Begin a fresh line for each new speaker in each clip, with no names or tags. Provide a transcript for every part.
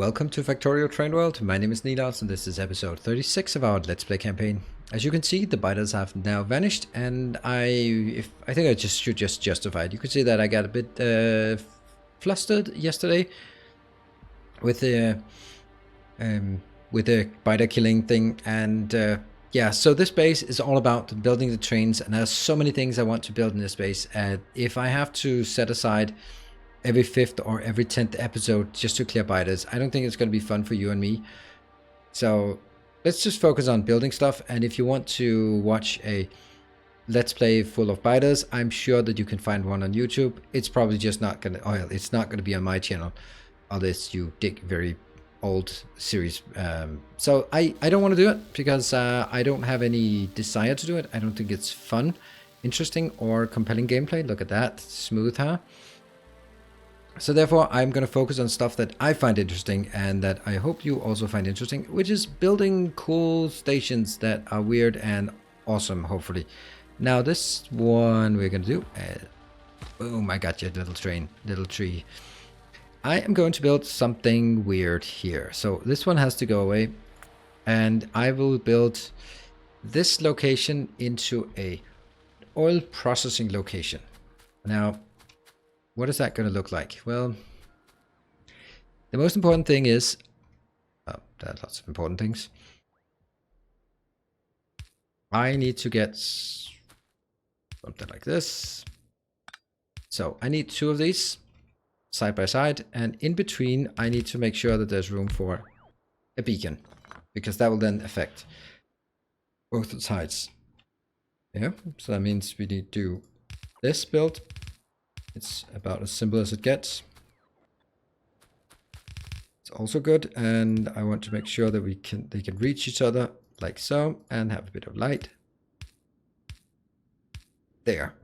welcome to Factorio Train World. My name is Nilas and this is episode 36 of our Let's Play campaign. As you can see, the biters have now vanished, and I think I should just justify it. You can see that I got a bit flustered yesterday with the biter killing thing, and yeah, so this base is all about building the trains, and there's so many things I want to build in this base. If I have to set aside every 5th or every 10th episode just to clear biters, I don't think it's going to be fun for you and me. So let's just focus on building stuff, and if you want to watch a Let's Play full of biters, I'm sure that you can find one on YouTube. It's probably just not going to, well, it's not going to be on my channel unless you dig very old series. So I don't want to do it because I don't have any desire to do it. I don't think it's fun, interesting, or compelling gameplay. Look at that, smooth, huh? So therefore, I'm going to focus on stuff that I find interesting and that I hope you also find interesting, which is building cool stations that are weird and awesome, hopefully. Now this one we're going to do, boom, I got you, little train, little tree. I am going to build something weird here. So this one has to go away, and I will build this location into a oil processing location. Now, what is that going to look like? Well, the most important thing is, there are lots of important things. I need to get something like this. So I need 2 of these side by side, and in between I need to make sure that there's room for a beacon, because that will then affect both sides. Yeah, so that means we need to do this build. It's about as simple as it gets. It's also good, and I want to make sure that they can reach each other like so, and have a bit of light. There.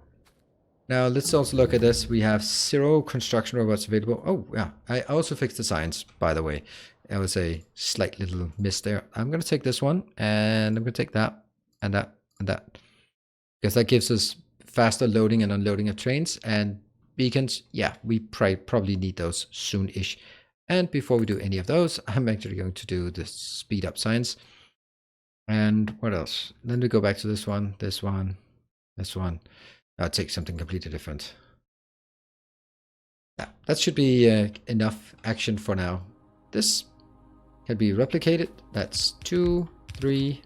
Now let's also look at this. We have 0 construction robots available. Oh yeah, I also fixed the signs, by the way. There was a slight little miss there. I'm going to take this one, and I'm going to take that, and that, and that. Because that gives us faster loading and unloading of trains, and beacons, yeah, we probably need those soon-ish. And before we do any of those, I'm actually going to do the speed up signs. And what else? Then we go back to this one, this one, this one. I'll take something completely different. Yeah, that should be enough action for now. This can be replicated. That's 2, 3,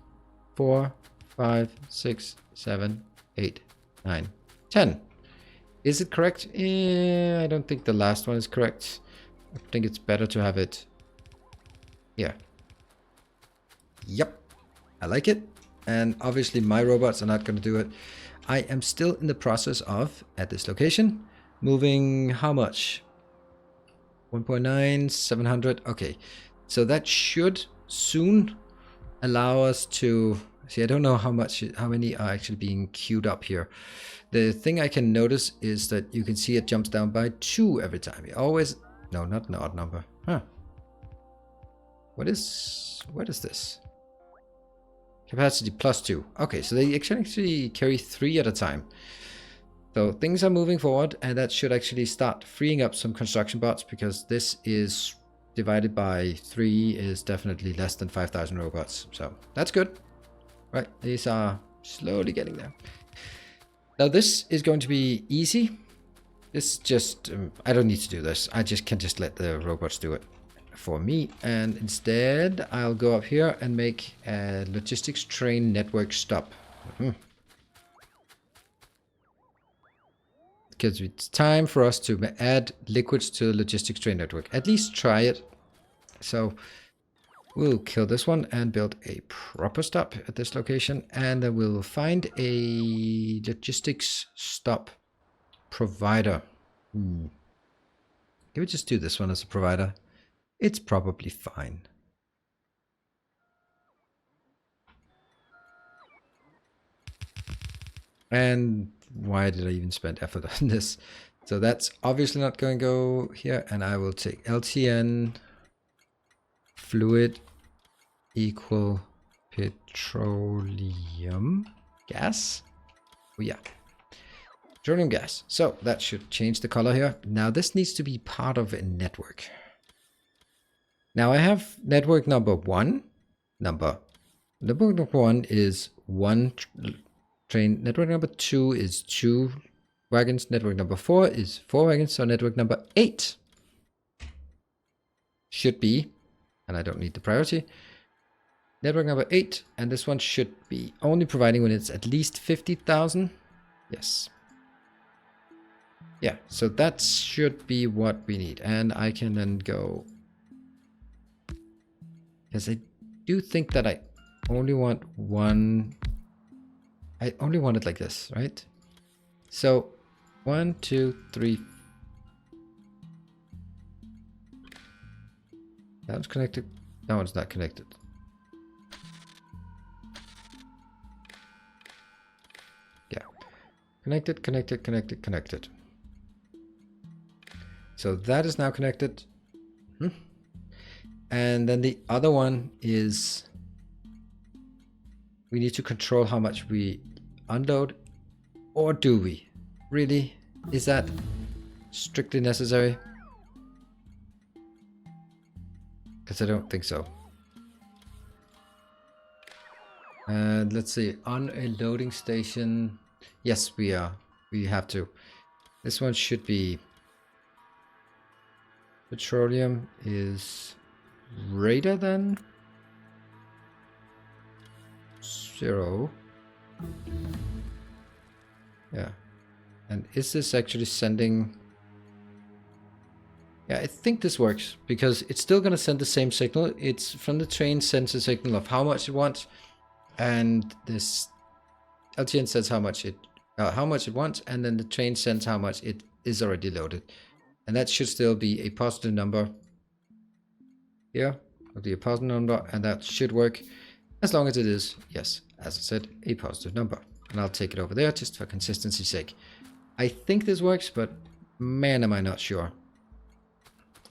4, 5, 6, 7, 8, 9, 10. Is it correct? I don't think the last one is correct. I think it's better to have it here. Yep, I like it. And obviously my robots are not going to do it. I am still in the process of, at this location, moving how much? 1.9, 700. Okay, so that should soon allow us to see. I don't know how many are actually being queued up here. The thing I can notice is that you can see it jumps down by 2 every time. You always, no, not an odd number. Huh. What is this? Capacity +2. Okay, so they actually carry 3 at a time. So things are moving forward, and that should actually start freeing up some construction bots, because this is divided by 3 is definitely less than 5,000 robots. So that's good. Right, these are slowly getting there. Now this is going to be easy. This just, I don't need to do this. I can just let the robots do it for me. And instead, I'll go up here and make a logistics train network stop. Because it's time for us to add liquids to the logistics train network. At least try it. So we'll kill this one and build a proper stop at this location. And then we'll find a logistics stop provider. Can we just do this one as a provider? It's probably fine. And why did I even spend effort on this? So that's obviously not going to go here. And I will take LTN fluid equal petroleum gas. Oh yeah, petroleum gas. So that should change the color here. Now this needs to be part of a network. Now I have network number 1. Network number 1 is 1 train. Network number 2 is 2 wagons. Network number 4 is 4 wagons. So network number 8 should be, and I don't need the priority, network number 8, and this one should be only providing when it's at least 50,000. Yes. Yeah, so that should be what we need. And I can then go, because I do think that I only want one. I only want it like this, right? So 1, 2, 3. That one's connected. That one's not connected. Yeah. Connected, connected, connected, connected. So that is now connected. And then the other one is we need to control how much we unload. Or do we? Really? Is that strictly necessary? Because I don't think so. And let's see, on a loading station. Yes, we are. We have to. This one should be petroleum is greater than 0. Yeah. And is this actually sending? Yeah, I think this works because it's still going to send the same signal. It's from the train sends a signal of how much it wants, and this LTN says how much it wants, and then the train sends how much it is already loaded, and that should still be a positive number. Here, it'll be a positive number, and that should work as long as it is, yes, as I said, a positive number. And I'll take it over there just for consistency's sake. I think this works, but man, am I not sure.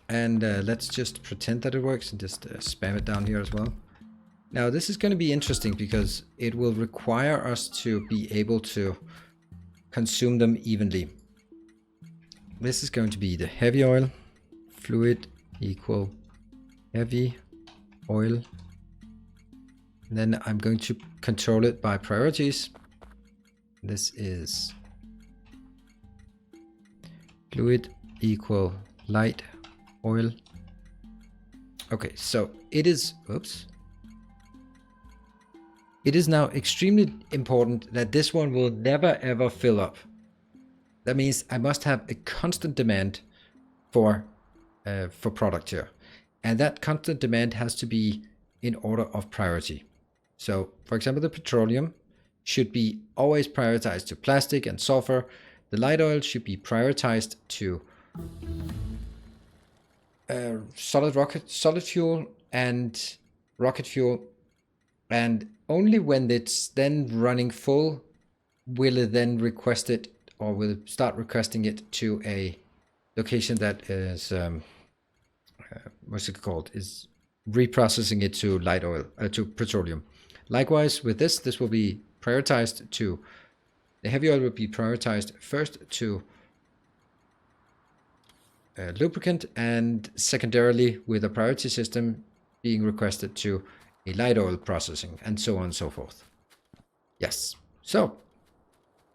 And let's just pretend that it works and just spam it down here as well. Now this is going to be interesting because it will require us to be able to consume them evenly. This is going to be the heavy oil, fluid equal heavy oil. And then I'm going to control it by priorities. This is fluid equal light oil. Okay, so it is, oops. It is now extremely important that this one will never ever fill up. That means I must have a constant demand for product here. And that constant demand has to be in order of priority. So for example, the petroleum should be always prioritized to plastic and sulfur. The light oil should be prioritized to solid fuel and rocket fuel, and only when it's then running full will it then request it, or will start requesting it to a location that is what's it called, is reprocessing it to light oil, to petroleum. Likewise with this will be prioritized to, the heavy oil will be prioritized first to lubricant, and secondarily with a priority system being requested to a light oil processing, and so on and so forth. Yes, so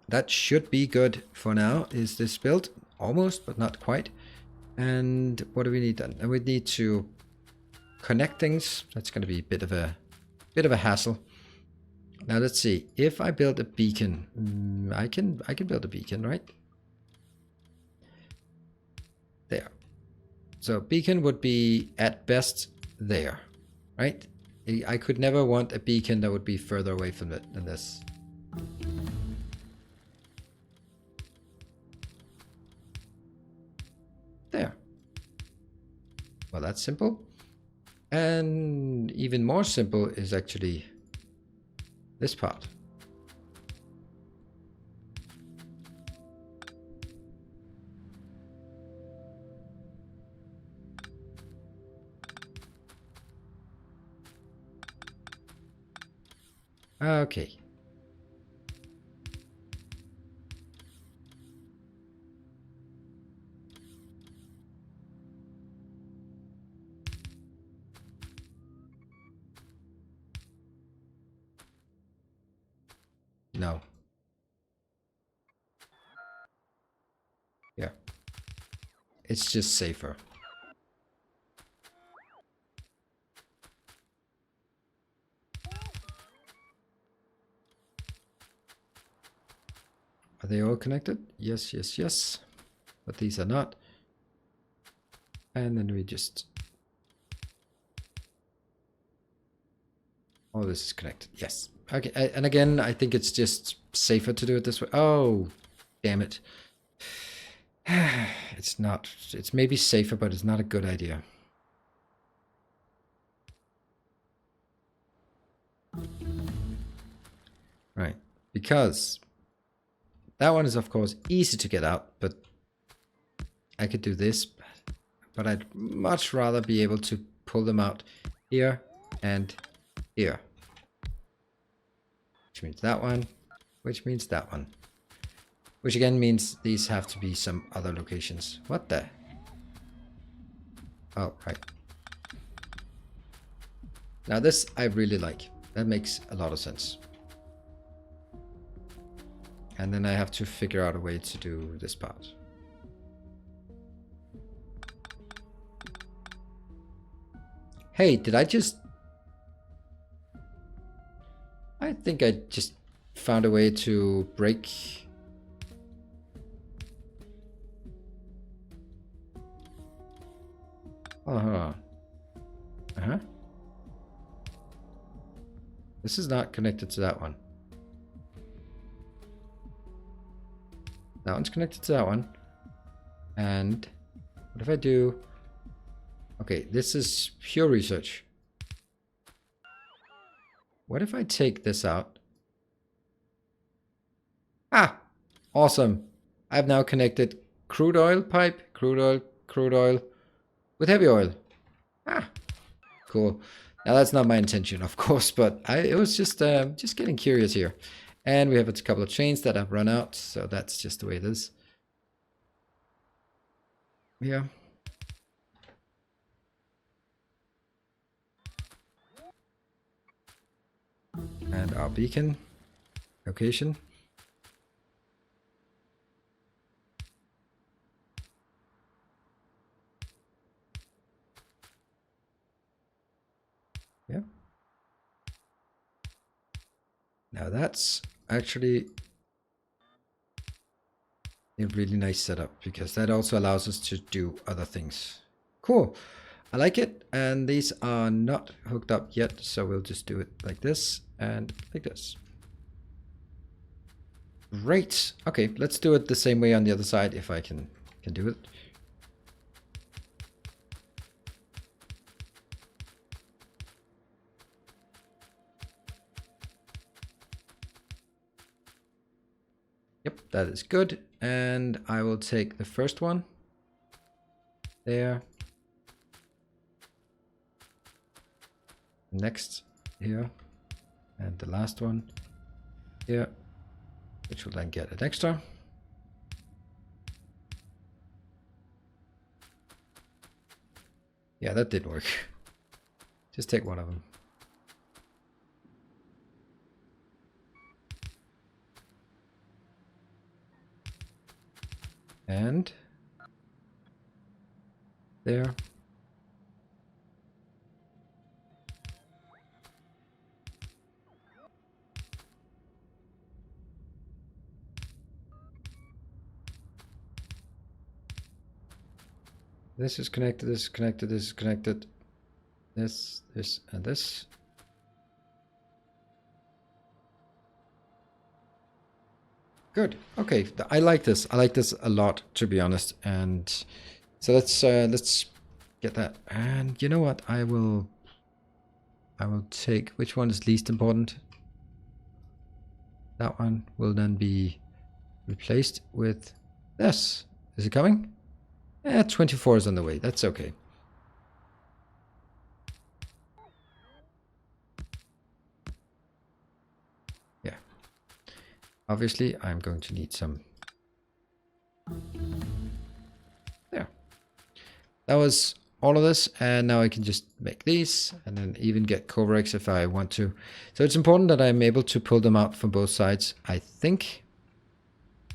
that should be good for now. Is this built? Almost, but not quite. And what do we need then? And we need to connect things. That's going to be a bit of a hassle. Now let's see. If I build a beacon, I can build a beacon, right? There. So beacon would be at best there, right? I could never want a beacon that would be further away from it than this. There. Well, that's simple. And even more simple is actually this part. Okay. No. Yeah. It's just safer. Are they all connected? Yes, yes, yes. But these are not. And then we just... Oh, this is connected. Yes. Okay. And again, I think it's just safer to do it this way. Oh, damn it. It's not. It's maybe safer, but it's not a good idea. Right. Because that one is, of course, easy to get out, but I could do this. But I'd much rather be able to pull them out here and here. Which means that one, which means that one. Which again means these have to be some other locations. What the? Oh, right. Now this I really like. That makes a lot of sense. And then I have to figure out a way to do this part. Hey, did I just... I think I just found a way to break... Uh-huh. Uh-huh. This is not connected to that one. That one's connected to that one. And what if I do... Okay, this is pure research. What if I take this out? Ah! Awesome. I've now connected crude oil pipe, crude oil with heavy oil. Ah! Cool. Now that's not my intention, of course, but it was just getting curious here. And we have a couple of chains that have run out, so that's just the way it is. Yeah. And our beacon location. Yeah. Now that's actually a really nice setup because that also allows us to do other things. Cool. I like it. And these are not hooked up yet, so we'll just do it like this and like this. Great. Okay, let's do it the same way on the other side if I can do it. Yep, that is good. And I will take the first one there. Next here. And the last one here, which will then get an extra. Yeah, that did work. Just take one of them. And there. This is connected, this is connected, this is connected. This, and this. Good. Okay, I like this. I like this a lot, to be honest. And so let's get that. And you know what? I will take, which one is least important? That one will then be replaced with this. Is it coming? 24 is on the way. That's okay. Yeah. Obviously, I'm going to need some. There. That was all of this, and now I can just make these, and then even get Coverx if I want to. So it's important that I'm able to pull them out from both sides, I think.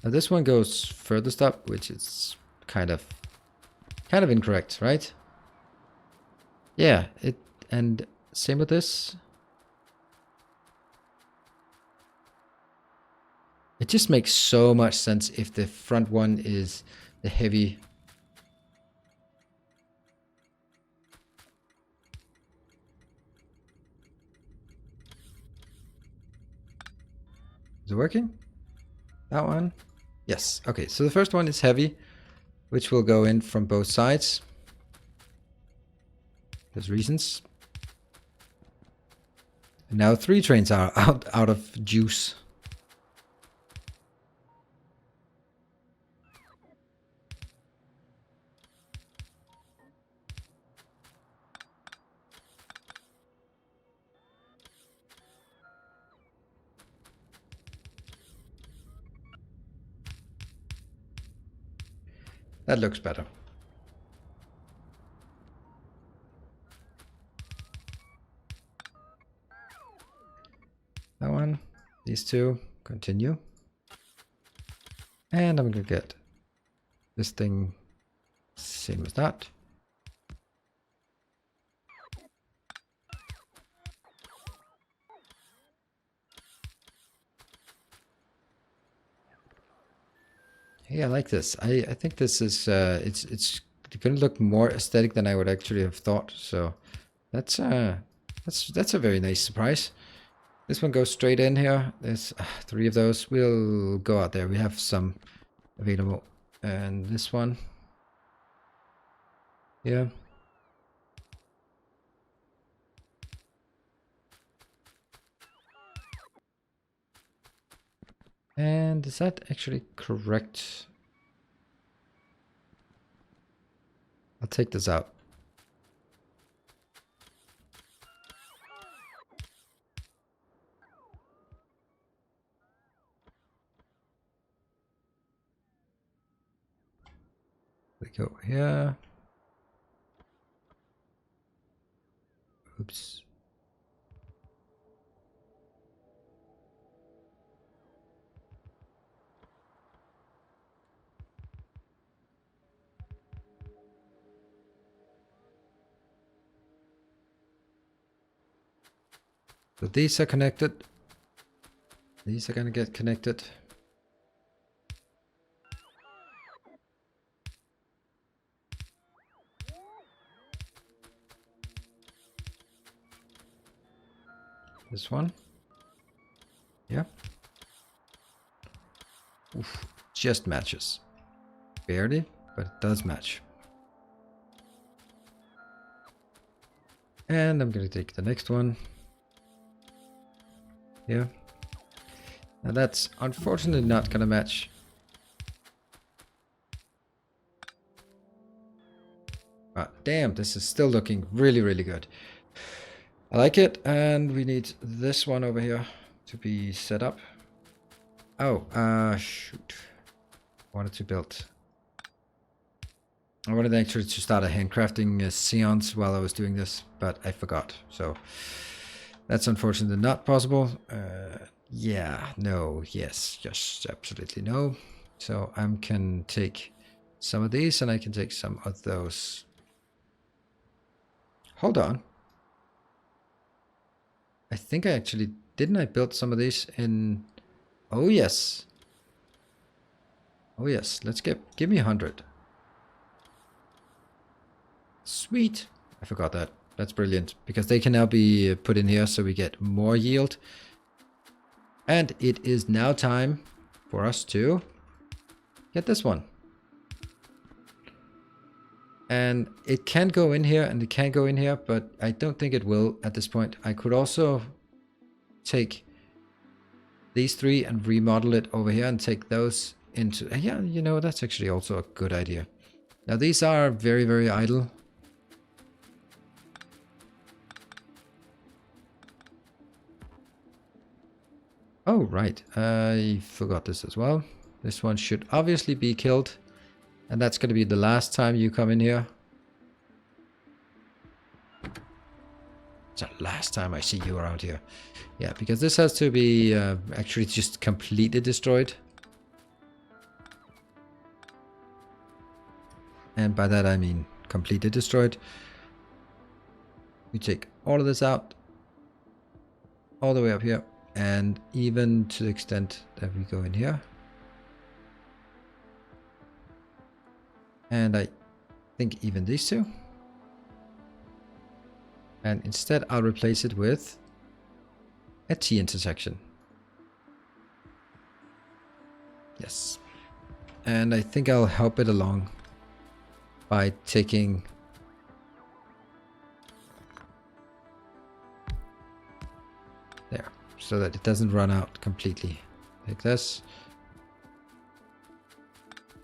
Now this one goes furthest up, which is kind of incorrect, right? Yeah, and same with this. It just makes so much sense if the front one is the heavy. Is it working? That one? Yes. Okay, so the first one is heavy, which will go in from both sides. There's reasons. And now 3 trains are out of juice. That looks better. That one, these two, continue. And I'm gonna get this thing same as that. Hey, I like this. I think this is it's going to look more aesthetic than I would actually have thought. So that's a very nice surprise. This one goes straight in here. There's 3 of those. We'll go out there. We have some available. And this one. Yeah. And is that actually correct? I'll take this out. We go here. Oops. So these are connected. These are gonna get connected. This one. Yeah. Oof, just matches. Barely, but it does match. And I'm gonna take the next one. Yeah. Now that's unfortunately not gonna match. Ah, damn, this is still looking really, really good. I like it, and we need this one over here to be set up. Oh, shoot. I wanted actually to start a handcrafting seance while I was doing this, but I forgot. So that's unfortunately not possible. Yeah, no, yes, absolutely no. So I can take some of these and I can take some of those. Hold on. I think I actually, didn't I build some of these in, oh yes. Oh yes, let's give me 100. Sweet. I forgot that. That's brilliant, because they can now be put in here so we get more yield. And it is now time for us to get this one. And it can go in here and it can go in here, but I don't think it will at this point. I could also take these 3 and remodel it over here and take those into... Yeah, you know, that's actually also a good idea. Now these are very, very idle. Oh, right. I forgot this as well. This one should obviously be killed. And that's going to be the last time you come in here. It's the last time I see you around here. Yeah, because this has to be actually just completely destroyed. And by that I mean completely destroyed. We take all of this out, all the way up here, and even to the extent that we go in here. And I think even these two. And instead I'll replace it with a T intersection. Yes. And I think I'll help it along by taking there, so that it doesn't run out completely. Take this.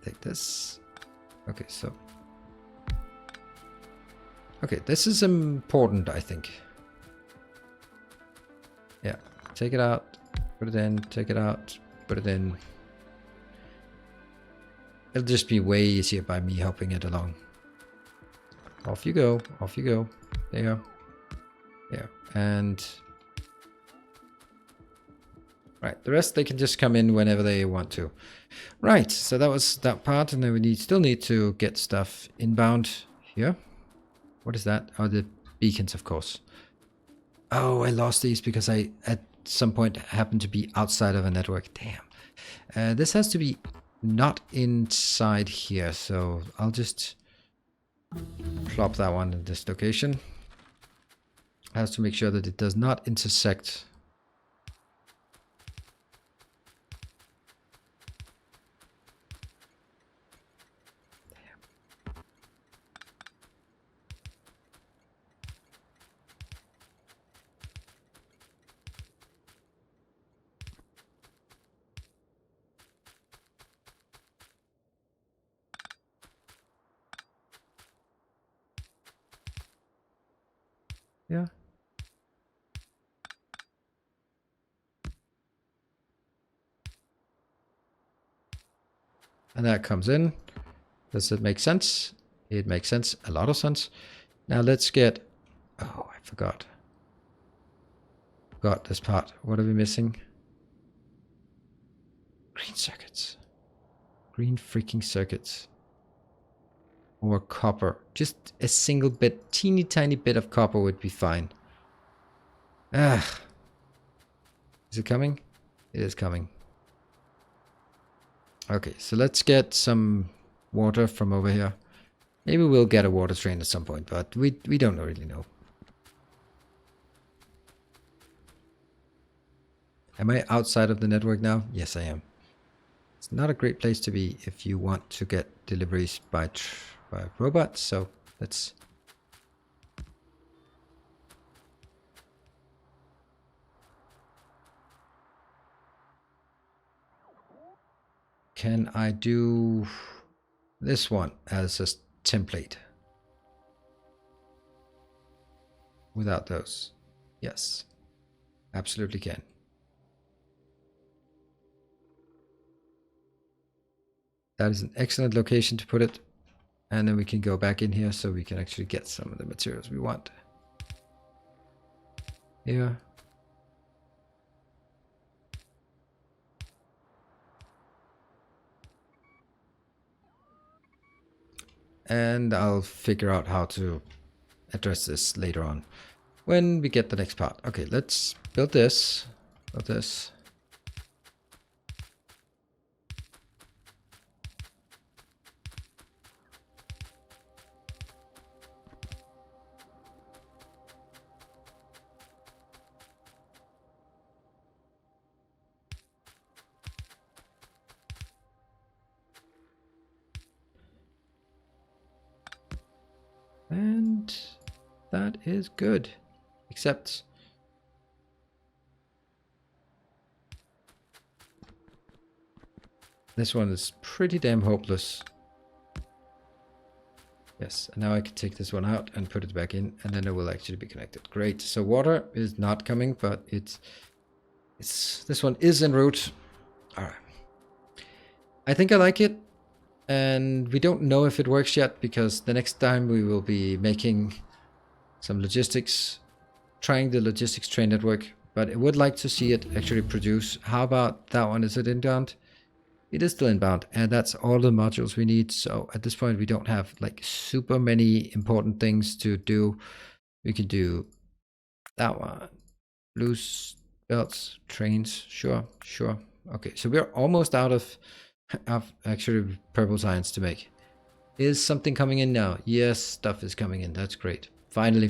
Take this. Okay, so. Okay, this is important, I think. Yeah, take it out, put it in, take it out, put it in. It'll just be way easier by me helping it along. Off you go, off you go. There, there, and right, the rest they can just come in whenever they want to. Right, so that was that part, and then we still need to get stuff inbound here. What is that? Oh, the beacons, of course. Oh, I lost these because I, at some point, happened to be outside of a network. Damn. This has to be not inside here, so I'll just plop that one in this location. Has to make sure that it does not intersect. Yeah. And that comes in. Does it make sense? It makes sense. A lot of sense. Now let's get... Oh, I forgot. Forgot this part. What are we missing? Green circuits. Green freaking circuits. Or copper. Just a single bit, teeny tiny bit of copper would be fine. Ah. Is it coming? It is coming. Okay, so let's get some water from over here. Maybe we'll get a water train at some point, but we don't really know. Am I outside of the network now? Yes, I am. It's not a great place to be if you want to get deliveries by robots, so let's... Can I do this one as a template? Without those? Yes, absolutely can. That is an excellent location to put it. And then we can go back in here so we can actually get some of the materials we want. Here. And I'll figure out how to address this later on when we get the next part. Okay, let's build this. Build this. And that is good, except this one is pretty damn hopeless. Yes, and now I can take this one out and put it back in, and then it will actually be connected. Great. So water is not coming, but it's this one is en route. All right. I think I like it. And we don't know if it works yet, because the next time we will be making some logistics trying the logistics train network, but I would like to see it actually produce. How about that one? Is it inbound? It is still inbound, and that's all the modules we need. So at this point, we don't have like super many important things to do. We can do that one. Blues, belts, trains. Sure. Okay, so we're almost out of actually purple science to make. Is something coming in now? Yes, stuff is coming in. That's great. Finally.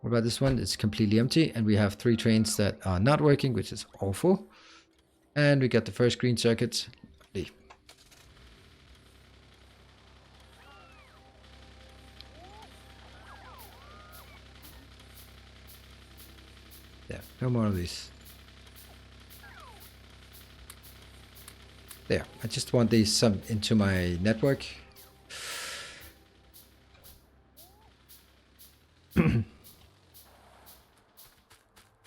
What about this one? It's completely empty, and we have 3 trains that are not working, which is awful. And we got the first green circuits. Lovely. Yeah, no more of these. There, I just want these some into my network.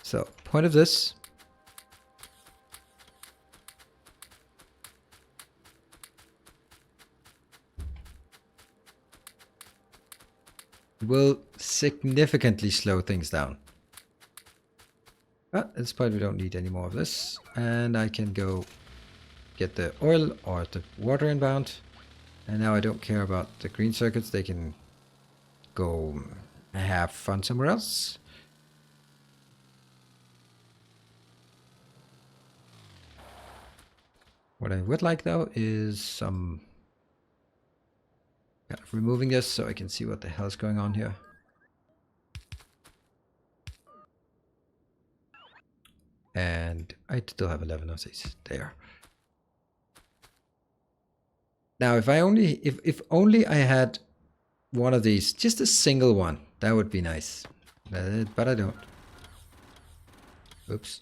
So, point of this. Will significantly slow things down. But at this point we don't need any more of this. And I can go get the oil or the water inbound. And now I don't care about the green circuits. They can go have fun somewhere else. What I would like though is some kind of removing this so I can see what the hell is going on here. And I still have 11 of these there. Now if only I had one of these, just a single one, that would be nice. But I don't. Oops.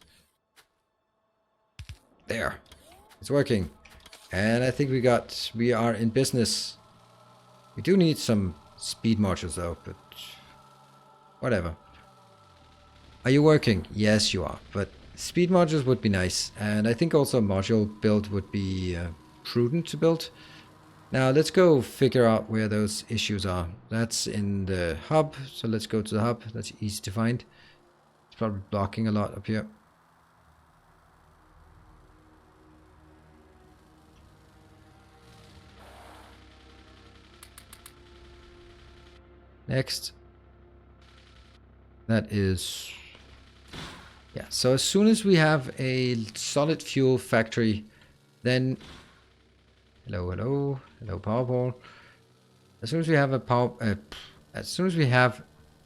There. It's working. And I think we are in business. We do need some speed modules though, but whatever. Are you working? Yes, you are. But speed modules would be nice. And I think also module build would be prudent to build. Now let's go figure out where those issues are. That's in the hub. So let's go to the hub. That's easy to find. It's probably blocking a lot up here. Next. That is... Yeah, so as soon as we have a solid fuel factory, then... Hello, Powerball. As soon as we have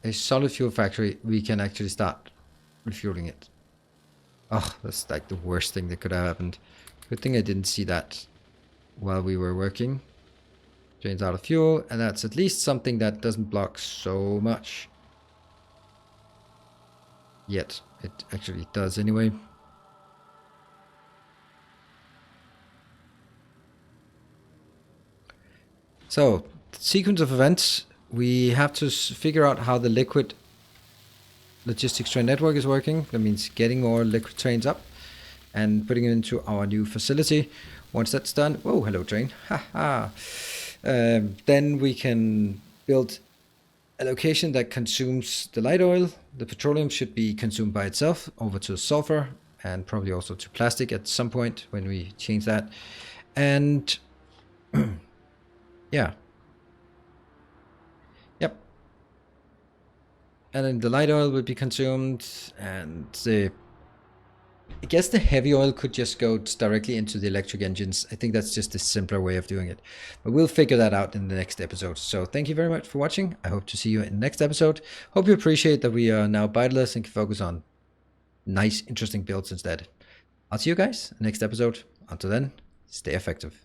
a solid fuel factory, we can actually start refueling it. Oh, that's like the worst thing that could have happened. Good thing I didn't see that while we were working. Drains out of fuel, and that's at least something that doesn't block so much. Yet, it actually does anyway. So, sequence of events. We have to figure out how the liquid logistics train network is working. That means getting more liquid trains up and putting it into our new facility. Once that's done, whoa, hello train. Haha. Then we can build a location that consumes the light oil. The petroleum should be consumed by itself over to sulfur and probably also to plastic at some point when we change that. And yeah. Yep. And then the light oil would be consumed, and I guess the heavy oil could just go directly into the electric engines. I think that's just a simpler way of doing it. But we'll figure that out in the next episode. So thank you very much for watching. I hope to see you in the next episode. Hope you appreciate that we are now byteless and can focus on nice, interesting builds instead. I'll see you guys in the next episode. Until then, stay effective.